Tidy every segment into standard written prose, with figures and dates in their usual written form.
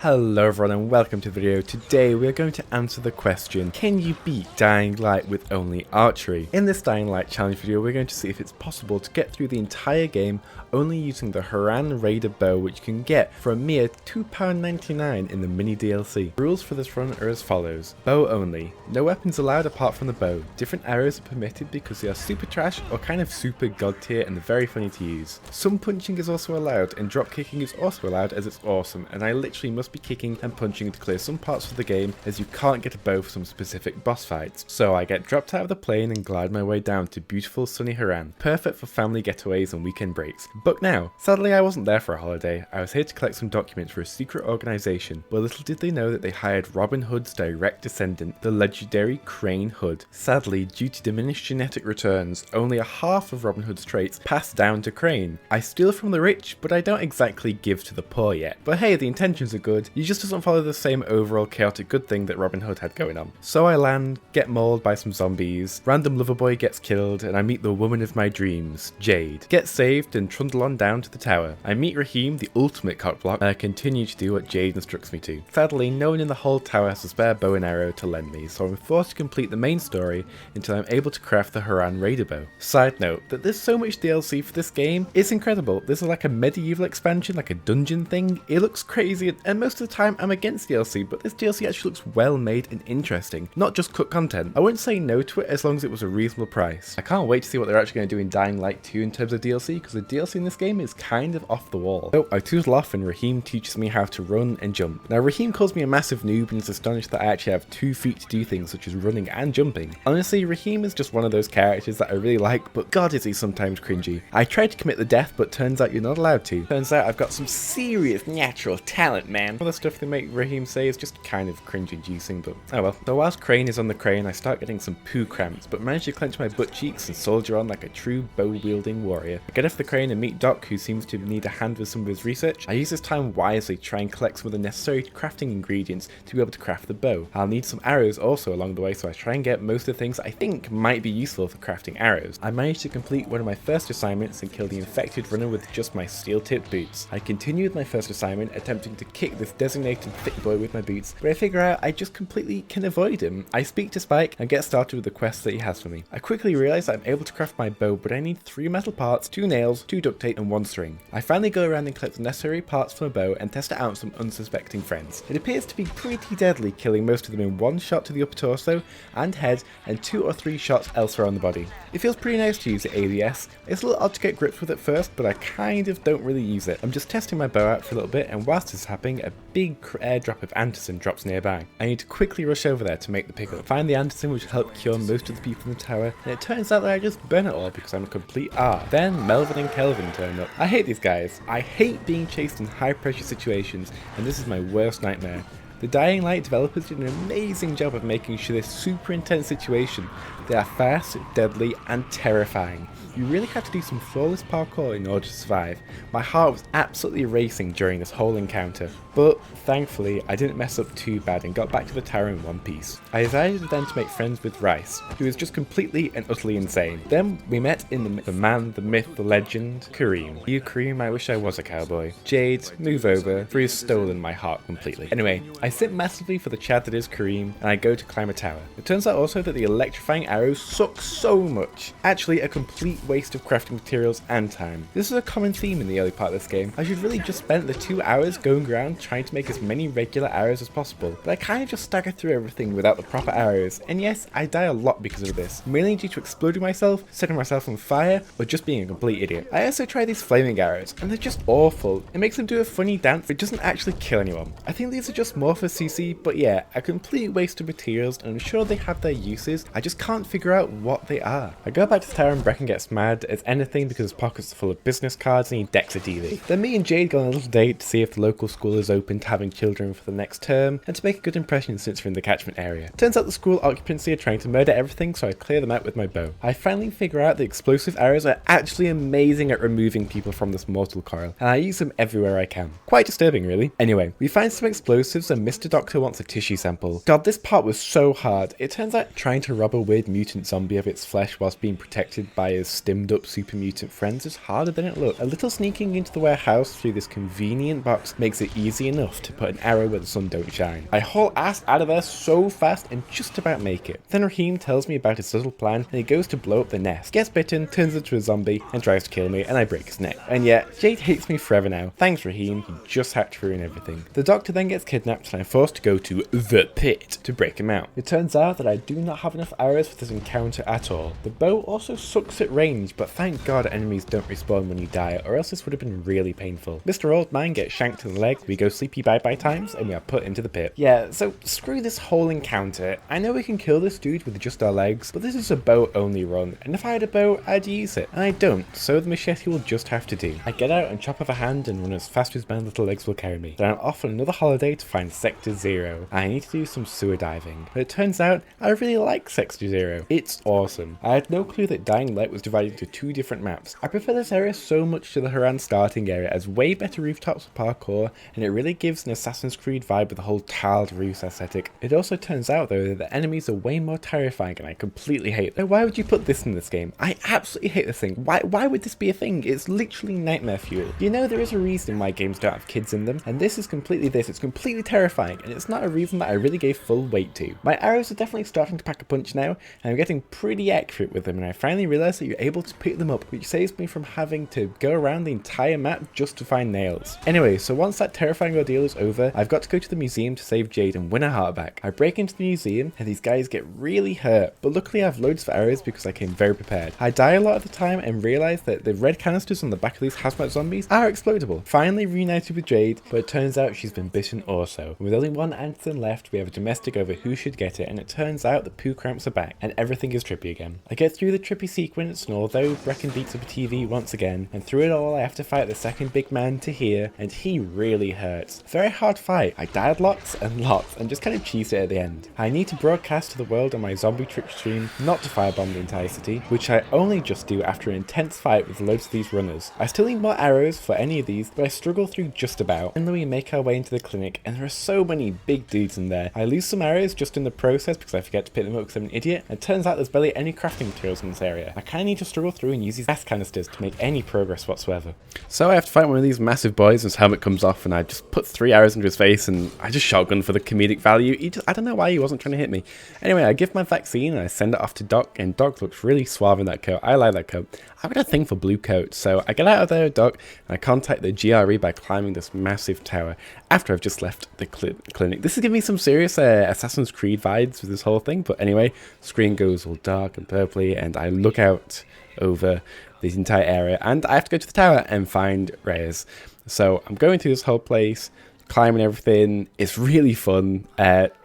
Hello everyone and welcome to the video. Today we are going to answer the question, can you beat Dying Light with only archery? In this Dying Light challenge video we're going to see if it's possible to get through the entire game only using the Harran Raider bow, which you can get for a mere £2.99 in the mini DLC. Rules for this run are as follows. Bow only. No weapons allowed apart from the bow. Different arrows are permitted because they are super trash or kind of super god tier and they're very funny to use. Some punching is also allowed and drop kicking is also allowed as it's awesome, and I literally must be kicking and punching to clear some parts of the game as you can't get a bow for some specific boss fights. So I get dropped out of the plane and glide my way down to beautiful sunny Haran, perfect for family getaways and weekend breaks. But now, sadly I wasn't there for a holiday. I was here to collect some documents for a secret organisation, but little did they know that they hired Robin Hood's direct descendant, the legendary Crane Hood. Sadly, due to diminished genetic returns, only a half of Robin Hood's traits pass down to Crane. I steal from the rich, but I don't exactly give to the poor yet. But hey, the intentions are good. He just doesn't follow the same overall chaotic good thing that Robin Hood had going on. So I land, get mauled by some zombies, random lover boy gets killed, and I meet the woman of my dreams, Jade. Get saved and trundle on down to the tower. I meet Raheem, the ultimate cockblock, and I continue to do what Jade instructs me to. Sadly, no one in the whole tower has a spare bow and arrow to lend me, so I'm forced to complete the main story until I'm able to craft the Harran Raider bow. Side note, that there's so much DLC for this game, it's incredible. This is like a medieval expansion, like a dungeon thing. It looks crazy, and most of the time I'm against DLC, but this DLC actually looks well made and interesting, not just cut content. I wouldn't say no to it as long as it was a reasonable price. I can't wait to see what they're actually going to do in Dying Light 2 in terms of DLC, because the DLC in this game is kind of off the wall. So I toodle off and Raheem teaches me how to run and jump. Now Raheem calls me a massive noob and is astonished that I actually have 2 feet to do things such as running and jumping. Honestly, Raheem is just one of those characters that I really like, but god is he sometimes cringy. I tried to commit the death, but turns out you're not allowed to. Turns out I've got some serious natural talent, man. All the stuff they make Raheem say is just kind of cringe-inducing, but oh well. So whilst Crane is on the crane, I start getting some poo cramps, but manage to clench my butt cheeks and soldier on like a true bow-wielding warrior. I get off the crane and meet Doc, who seems to need a hand with some of his research. I use this time wisely to try and collect some of the necessary crafting ingredients to be able to craft the bow. I'll need some arrows also along the way, so I try and get most of the things I think might be useful for crafting arrows. I managed to complete one of my first assignments and kill the infected runner with just my steel-tipped boots. I continue with my first assignment, attempting to kick this designated thick boy with my boots, but I figure out I just completely can avoid him. I speak to Spike and get started with the quest that he has for me. I quickly realise that I'm able to craft my bow, but I need 3 metal parts, 2 nails, 2 duct tape and 1 string. I finally go around and collect the necessary parts for a bow and test it out with some unsuspecting friends. It appears to be pretty deadly, killing most of them in 1 shot to the upper torso and head and 2 or 3 shots elsewhere on the body. It feels pretty nice to use the ABS. It's a little odd to get grips with at first, but I kind of don't really use it. I'm just testing my bow out for a little bit, and whilst this is happening, a big airdrop of Anderson drops nearby. I need to quickly rush over there to make the pickup. Find the Anderson, which will help cure most of the people in the tower, and it turns out that I just burn it all because I'm a complete R. Then Melvin and Kelvin turn up. I hate these guys. I hate being chased in high pressure situations, and this is my worst nightmare. The Dying Light developers did an amazing job of making sure this super intense situation. They are fast, deadly, and terrifying. You really had to do some flawless parkour in order to survive. My heart was absolutely racing during this whole encounter, but thankfully I didn't mess up too bad and got back to the tower in one piece. I decided then to make friends with Rice, who is just completely and utterly insane. Then we met in the man, the myth, the legend, Kareem. You Kareem, I wish I was a cowboy. Jade, move over, for he has stolen my heart completely. Anyway, I sit massively for the Chad that is Kareem, and I go to climb a tower. It turns out also that the electrifying arrows suck so much. Actually, a complete waste of crafting materials and time. This is a common theme in the early part of this game. I should really just spend the 2 hours going around trying to make as many regular arrows as possible, but I kind of just stagger through everything without the proper arrows, and yes, I die a lot because of this, mainly due to exploding myself, setting myself on fire, or just being a complete idiot. I also try these flaming arrows, and they're just awful. It makes them do a funny dance, but it doesn't actually kill anyone. I think these are just more for CC, but yeah, a complete waste of materials, and I'm sure they have their uses. I just can't figure out what they are. I go back to the tower and Brecken gets mad as anything because his pockets are full of business cards and he decks a dealie. Then me and Jade go on a little date to see if the local school is open to having children for the next term and to make a good impression since we're in the catchment area. Turns out the school occupancy are trying to murder everything, so I clear them out with my bow. I finally figure out the explosive arrows are actually amazing at removing people from this mortal coil, and I use them everywhere I can. Quite disturbing really. Anyway, we find some explosives and Mr. Doctor wants a tissue sample. God, this part was so hard. It turns out trying to rob a weird mutant zombie of its flesh whilst being protected by his stimmed up super mutant friends is harder than it looks. A little sneaking into the warehouse through this convenient box makes it easy easy enough to put an arrow where the sun don't shine. I haul ass out of there so fast and just about make it. Then Raheem tells me about his little plan and he goes to blow up the nest, gets bitten, turns into a zombie and tries to kill me, and I break his neck. And yeah, Jade hates me forever now. Thanks Raheem, you just had to ruin everything. The doctor then gets kidnapped and I'm forced to go to the pit to break him out. It turns out that I do not have enough arrows for this encounter at all. The bow also sucks at range, but thank God enemies don't respawn when you die, or else this would have been really painful. Mr. Old Man gets shanked in the leg, we go sleepy bye-bye times, and we are put into the pit. Yeah, so screw this whole encounter. I know we can kill this dude with just our legs, but this is a bow only run, and if I had a bow, I'd use it. And I don't, so the machete will just have to do. I get out and chop off a hand and run as fast as my little legs will carry me. Then I'm off on another holiday to find Sector 0. I need to do some sewer diving. But it turns out I really like Sector 0. It's awesome. I had no clue that Dying Light was divided into 2 different maps. I prefer this area so much to the Haran starting area, as way better rooftops for parkour, and it really gives an Assassin's Creed vibe with the whole tiled roofs aesthetic. It also turns out though that the enemies are way more terrifying and I completely hate them. Why would you put this in this game? I absolutely hate this thing. Why would this be a thing? It's literally nightmare fuel. You know, there is a reason why games don't have kids in them, and this is completely this. It's completely terrifying, and it's not a reason that I really gave full weight to. My arrows are definitely starting to pack a punch now, and I'm getting pretty accurate with them, and I finally realized that you're able to pick them up, which saves me from having to go around the entire map just to find nails. Anyway, so once that terrifying ordeal is over, I've got to go to the museum to save Jade and win her heart back. I break into the museum, and these guys get really hurt, but luckily I have loads of arrows because I came very prepared. I die a lot of the time and realize that the red canisters on the back of these hazmat zombies are explodable. Finally reunited with Jade, but it turns out she's been bitten also. With only one antigen left, we have a domestic over who should get it, and it turns out the poo cramps are back, and everything is trippy again. I get through the trippy sequence, and although Brecken beats up a TV once again, and through it all I have to fight the second big man to here, and he really hurts. Very hard fight. I died lots, and just kind of cheesed it at the end. I need to broadcast to the world on my zombie trick stream not to firebomb the entire city, which I only just do after an intense fight with loads of these runners. I still need more arrows for any of these, but I struggle through just about. And then we make our way into the clinic, and there are so many big dudes in there. I lose some arrows just in the process because I forget to pick them up because I'm an idiot, and it turns out there's barely any crafting materials in this area. I kind of need to struggle through and use these gas canisters to make any progress whatsoever. So I have to fight one of these massive boys, and his helmet comes off, and I just put 3 arrows into his face, and I just shotgun for the comedic value. I don't know why he wasn't trying to hit me. Anyway, I give my vaccine and I send it off to Doc, and Doc looks really suave in that coat. I like that coat. I've got a thing for blue coats, so I get out of there, Doc, and I contact the GRE by climbing this massive tower after I've just left the clinic. This is giving me some serious Assassin's Creed vibes with this whole thing, but anyway, screen goes all dark and purpley, and I look out over this entire area, and I have to go to the tower and find Reyes. So I'm going through this whole place, climbing everything. It's really fun.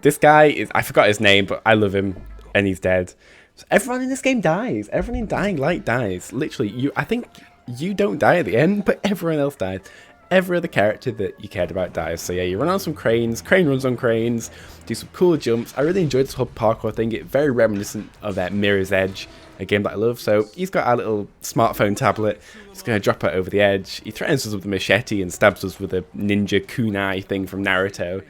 This guy is, I forgot his name, but I love him, and he's dead. So everyone in this game dies. Everyone in Dying Light dies. Literally, I think you don't die at the end, but everyone else dies. Every other character that you cared about dies. So yeah, you run on some cranes, crane runs on cranes, do some cool jumps. I really enjoyed this whole parkour thing. It's very reminiscent of that Mirror's Edge, a game that I love. So he's got our little smartphone tablet. He's going to drop it over the edge. He threatens us with a machete and stabs us with a ninja kunai thing from Naruto.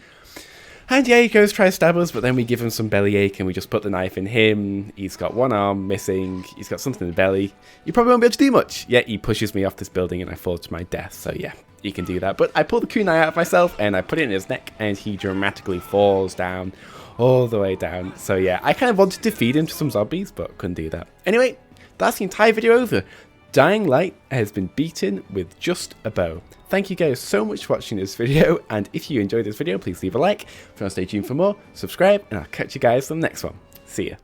And yeah, he goes to try to stab us, but then we give him some bellyache and we just put the knife in him. He's got one arm missing. He's got something in the belly. You probably won't be able to do much. Yeah, he pushes me off this building and I fall to my death. So yeah, you can do that. But I pull the kunai out of myself and I put it in his neck and he dramatically falls down, all the way down. So yeah, I kind of wanted to feed him to some zombies, but couldn't do that. Anyway, that's the entire video over. Dying Light has been beaten with just a bow. Thank you guys so much for watching this video, and if you enjoyed this video, please leave a like. If you want to stay tuned for more, subscribe, and I'll catch you guys on the next one. See ya.